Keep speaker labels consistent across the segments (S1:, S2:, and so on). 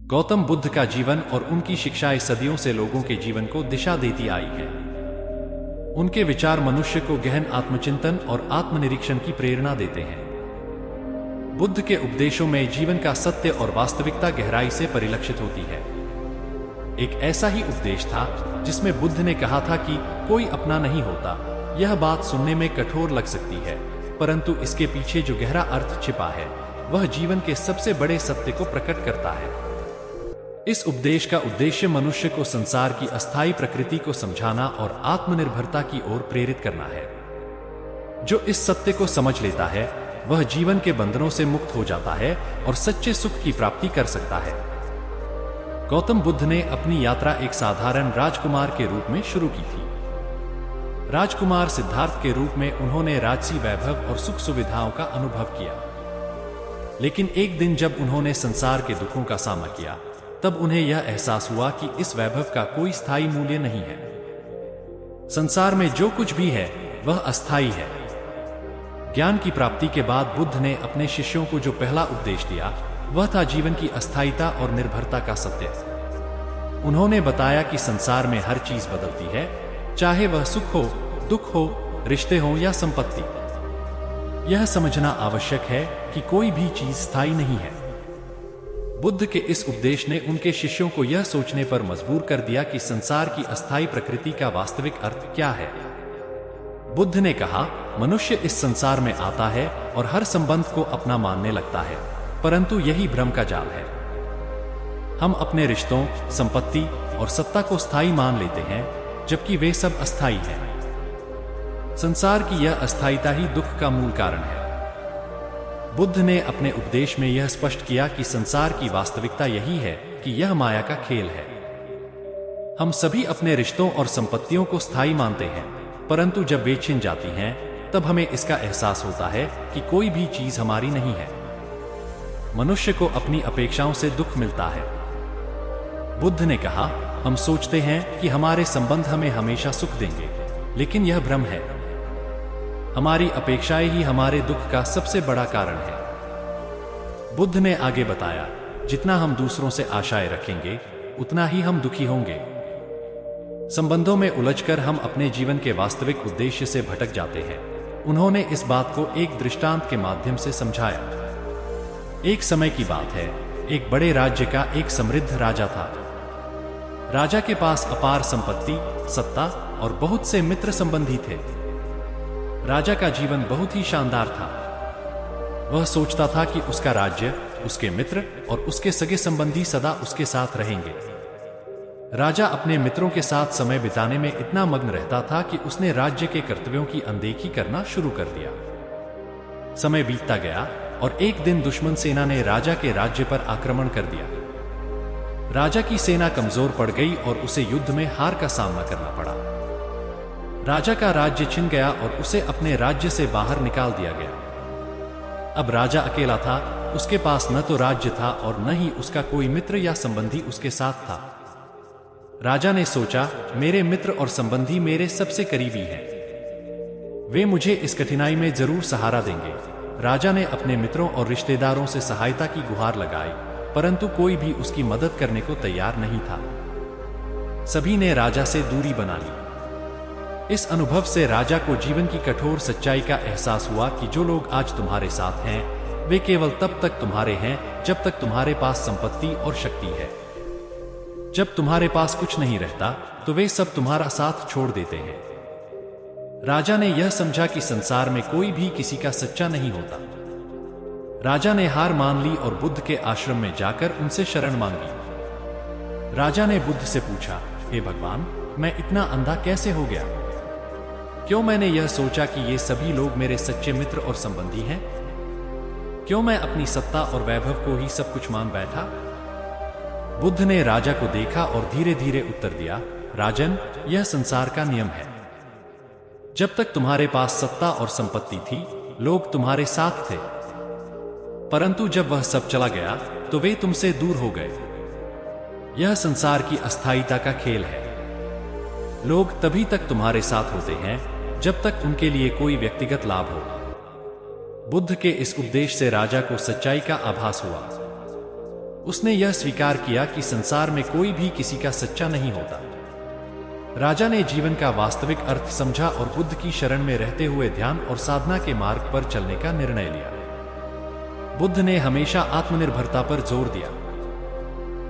S1: गौतम बुद्ध का जीवन और उनकी शिक्षाएं सदियों से लोगों के जीवन को दिशा देती आई है। उनके विचार मनुष्य को गहन आत्मचिंतन और आत्मनिरीक्षण की प्रेरणा देते हैं। बुद्ध के उपदेशों में जीवन का सत्य और वास्तविकता गहराई से परिलक्षित होती है। एक ऐसा ही उपदेश था जिसमें बुद्ध ने कहा था कि कोई अपना नहीं होता। यह बात सुनने में कठोर लग सकती है, परंतु इसके पीछे जो गहरा अर्थ छिपा है वह जीवन के सबसे बड़े सत्य को प्रकट करता है। इस उपदेश का उद्देश्य मनुष्य को संसार की अस्थायी प्रकृति को समझाना और आत्मनिर्भरता की ओर प्रेरित करना है। जो इस सत्य को समझ लेता है वह जीवन के बंधनों से मुक्त हो जाता है और सच्चे सुख की प्राप्ति कर सकता है। गौतम बुद्ध ने अपनी यात्रा एक साधारण राजकुमार के रूप में शुरू की थी। राजकुमार सिद्धार्थ के रूप में उन्होंने राजसी वैभव और सुख सुविधाओं का अनुभव किया। लेकिन एक दिन जब उन्होंने संसार के दुखों का सामना किया, तब उन्हें यह एहसास हुआ कि इस वैभव का कोई स्थायी मूल्य नहीं है। संसार में जो कुछ भी है वह अस्थायी है। ज्ञान की प्राप्ति के बाद बुद्ध ने अपने शिष्यों को जो पहला उपदेश दिया वह था जीवन की अस्थायीता और निर्भरता का सत्य। उन्होंने बताया कि संसार में हर चीज बदलती है, चाहे वह सुख हो, दुख हो, रिश्ते हो या संपत्ति। यह समझना आवश्यक है कि कोई भी चीज स्थायी नहीं है। बुद्ध के इस उपदेश ने उनके शिष्यों को यह सोचने पर मजबूर कर दिया कि संसार की अस्थायी प्रकृति का वास्तविक अर्थ क्या है। बुद्ध ने कहा, मनुष्य इस संसार में आता है और हर संबंध को अपना मानने लगता है, परंतु यही भ्रम का जाल है। हम अपने रिश्तों, संपत्ति और सत्ता को स्थायी मान लेते हैं, जबकि वे सब अस्थायी हैं। संसार की यह अस्थायीता ही दुख का मूल कारण है। बुद्ध ने अपने उपदेश में यह स्पष्ट किया कि संसार की वास्तविकता यही है कि यह माया का खेल है। हम सभी अपने रिश्तों और संपत्तियों को स्थायी मानते हैं, परंतु जब वे छिन जाती हैं, तब हमें इसका एहसास होता है कि कोई भी चीज हमारी नहीं है। मनुष्य को अपनी अपेक्षाओं से दुख मिलता है। बुद्ध ने कहा, हम सोचते हैं कि हमारे संबंध हमें हमेशा सुख देंगे, लेकिन यह भ्रम है। हमारी अपेक्षाएं ही हमारे दुख का सबसे बड़ा कारण है। बुद्ध ने आगे बताया, जितना हम दूसरों से आशाएं रखेंगे, उतना ही हम दुखी होंगे। संबंधों में उलझकर हम अपने जीवन के वास्तविक उद्देश्य से भटक जाते हैं। उन्होंने इस बात को एक दृष्टांत के माध्यम से समझाया। एक समय की बात है, एक बड़े राज्य का एक समृद्ध राजा था। राजा के पास अपार संपत्ति, सत्ता और बहुत से मित्र संबंधी थे। राजा का जीवन बहुत ही शानदार था। वह सोचता था कि उसका राज्य, उसके मित्र और उसके सगे संबंधी सदा उसके साथ रहेंगे। राजा अपने मित्रों के साथ समय बिताने में इतना मग्न रहता था कि उसने राज्य के कर्तव्यों की अनदेखी करना शुरू कर दिया। समय बीतता गया और एक दिन दुश्मन सेना ने राजा के राज्य पर आक्रमण कर दिया। राजा की सेना कमजोर पड़ गई और उसे युद्ध में हार का सामना करना पड़ा। राजा का राज्य छिन गया और उसे अपने राज्य से बाहर निकाल दिया गया। अब राजा अकेला था, उसके पास न तो राज्य था और न ही उसका कोई मित्र या संबंधी उसके साथ था। राजा ने सोचा, मेरे मित्र और संबंधी मेरे सबसे करीबी हैं। वे मुझे इस कठिनाई में जरूर सहारा देंगे। राजा ने अपने मित्रों और रिश्तेदारों से सहायता की गुहार लगाई, परंतु कोई भी उसकी मदद करने को तैयार नहीं था। सभी ने राजा से दूरी बना ली। इस अनुभव से राजा को जीवन की कठोर सच्चाई का एहसास हुआ कि जो लोग आज तुम्हारे साथ हैं, वे केवल तब तक तुम्हारे हैं जब तक तुम्हारे पास संपत्ति और शक्ति है। जब तुम्हारे पास कुछ नहीं रहता, तो वे सब तुम्हारा साथ छोड़ देते हैं। राजा ने यह समझा कि संसार में कोई भी किसी का सच्चा नहीं होता। राजा ने हार मान ली और बुद्ध के आश्रम में जाकर उनसे शरण मांगी। राजा ने बुद्ध से पूछा, हे भगवान, मैं इतना अंधा कैसे हो गया? क्यों मैंने यह सोचा कि ये सभी लोग मेरे सच्चे मित्र और संबंधी हैं? क्यों मैं अपनी सत्ता और वैभव को ही सब कुछ मान बैठा? बुद्ध ने राजा को देखा और धीरे धीरे उत्तर दिया, राजन, यह संसार का नियम है। जब तक तुम्हारे पास सत्ता और संपत्ति थी, लोग तुम्हारे साथ थे, परंतु जब वह सब चला गया तो वे तुमसे दूर हो गए। यह संसार की अस्थायीता का खेल है। लोग तभी तक तुम्हारे साथ होते हैं जब तक उनके लिए कोई व्यक्तिगत लाभ हो। बुद्ध के इस उपदेश से राजा को सच्चाई का आभास हुआ। उसने यह स्वीकार किया कि संसार में कोई भी किसी का सच्चा नहीं होता। राजा ने जीवन का वास्तविक अर्थ समझा और बुद्ध की शरण में रहते हुए ध्यान और साधना के मार्ग पर चलने का निर्णय लिया। बुद्ध ने हमेशा आत्मनिर्भरता पर जोर दिया।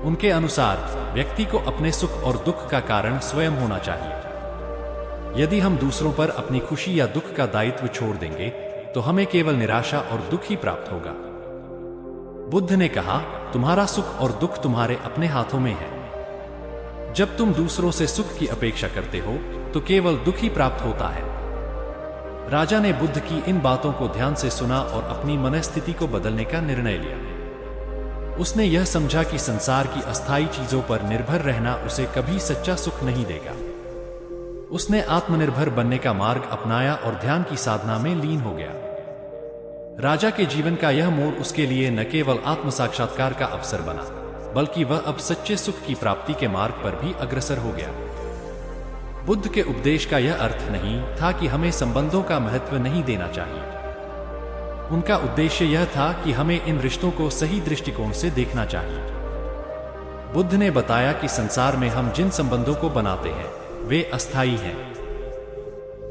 S1: उनके अनुसार व्यक्ति को अपने सुख और दुख का कारण स्वयं होना चाहिए। यदि हम दूसरों पर अपनी खुशी या दुख का दायित्व छोड़ देंगे तो हमें केवल निराशा और दुख ही प्राप्त होगा। बुद्ध ने कहा, तुम्हारा सुख और दुख तुम्हारे अपने हाथों में है। जब तुम दूसरों से सुख की अपेक्षा करते हो तो केवल दुख ही प्राप्त होता है। राजा ने बुद्ध की इन बातों को ध्यान से सुना और अपनी मनस्थिति को बदलने का निर्णय लिया। उसने यह समझा कि संसार की अस्थायी चीजों पर निर्भर रहना उसे कभी सच्चा सुख नहीं देगा। उसने आत्मनिर्भर बनने का मार्ग अपनाया और ध्यान की साधना में लीन हो गया। राजा के जीवन का यह मोड़ उसके लिए न केवल आत्म साक्षात्कार का अवसर बना, बल्कि वह अब सच्चे सुख की प्राप्ति के मार्ग पर भी अग्रसर हो गया। बुद्ध के उपदेश का यह अर्थ नहीं था कि हमें संबंधों का महत्व नहीं देना चाहिए। उनका उद्देश्य यह था कि हमें इन रिश्तों को सही दृष्टिकोण से देखना चाहिए। बुद्ध ने बताया कि संसार में हम जिन संबंधों को बनाते हैं वे अस्थायी हैं।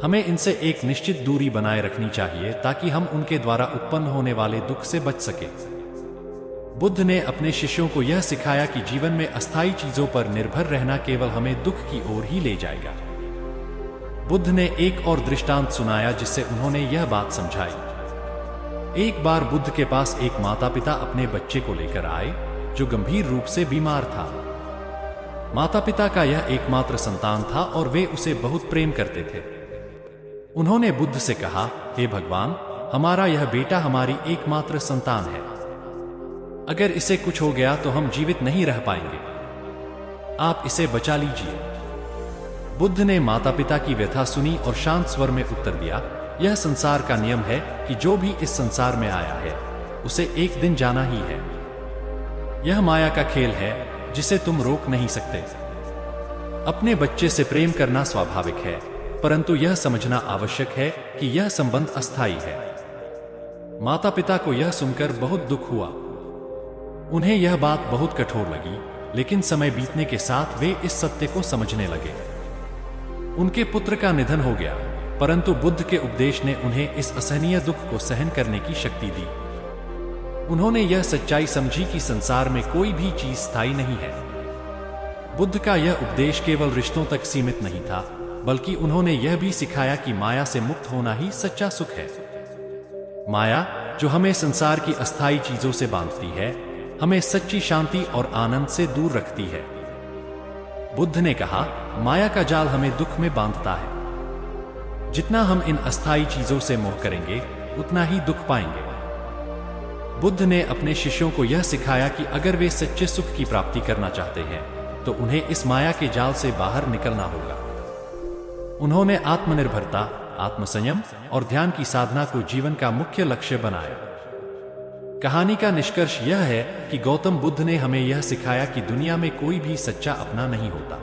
S1: हमें इनसे एक निश्चित दूरी बनाए रखनी चाहिए ताकि हम उनके द्वारा उत्पन्न होने वाले दुख से बच सकें। बुद्ध ने अपने शिष्यों को यह सिखाया कि जीवन में अस्थायी चीजों पर निर्भर रहना केवल हमें दुख की ओर ही ले जाएगा। बुद्ध ने एक और दृष्टांत सुनाया जिससे उन्होंने यह बात समझाई। एक बार बुद्ध के पास एक माता पिता अपने बच्चे को लेकर आए जो गंभीर रूप से बीमार था। माता पिता का यह एकमात्र संतान था और वे उसे बहुत प्रेम करते थे। उन्होंने बुद्ध से कहा, हे भगवान, हमारा यह बेटा हमारी एकमात्र संतान है। अगर इसे कुछ हो गया तो हम जीवित नहीं रह पाएंगे। आप इसे बचा लीजिए। बुद्ध ने माता पिता की व्यथा सुनी और शांत स्वर में उत्तर दिया, यह संसार का नियम है कि जो भी इस संसार में आया है उसे एक दिन जाना ही है। यह माया का खेल है जिसे तुम रोक नहीं सकते। अपने बच्चे से प्रेम करना स्वाभाविक है, परंतु यह समझना आवश्यक है कि यह संबंध अस्थायी है। माता पिता को यह सुनकर बहुत दुख हुआ। उन्हें यह बात बहुत कठोर लगी, लेकिन समय बीतने के साथ वे इस सत्य को समझने लगे। उनके पुत्र का निधन हो गया, परंतु बुद्ध के उपदेश ने उन्हें इस असहनीय दुख को सहन करने की शक्ति दी। उन्होंने यह सच्चाई समझी कि संसार में कोई भी चीज स्थायी नहीं है। बुद्ध का यह उपदेश केवल रिश्तों तक सीमित नहीं था, बल्कि उन्होंने यह भी सिखाया कि माया से मुक्त होना ही सच्चा सुख है। माया, जो हमें संसार की अस्थायी चीजों से बांधती है, हमें सच्ची शांति और आनंद से दूर रखती है। बुद्ध ने कहा, माया का जाल हमें दुख में बांधता है। जितना हम इन अस्थायी चीजों से मोह करेंगे, उतना ही दुख पाएंगे। बुद्ध ने अपने शिष्यों को यह सिखाया कि अगर वे सच्चे सुख की प्राप्ति करना चाहते हैं तो उन्हें इस माया के जाल से बाहर निकलना होगा। उन्होंने आत्मनिर्भरता, आत्मसंयम और ध्यान की साधना को जीवन का मुख्य लक्ष्य बनाया। कहानी का निष्कर्ष यह है कि गौतम बुद्ध ने हमें यह सिखाया कि दुनिया में कोई भी सच्चा अपना नहीं होता।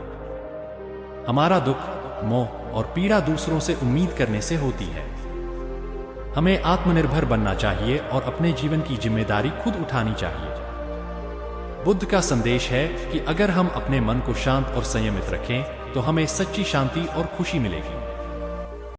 S1: हमारा दुख, मोह और पीड़ा दूसरों से उम्मीद करने से होती है। हमें आत्मनिर्भर बनना चाहिए और अपने जीवन की जिम्मेदारी खुद उठानी चाहिए। बुद्ध का संदेश है कि अगर हम अपने मन को शांत और संयमित रखें तो हमें सच्ची शांति और खुशी मिलेगी।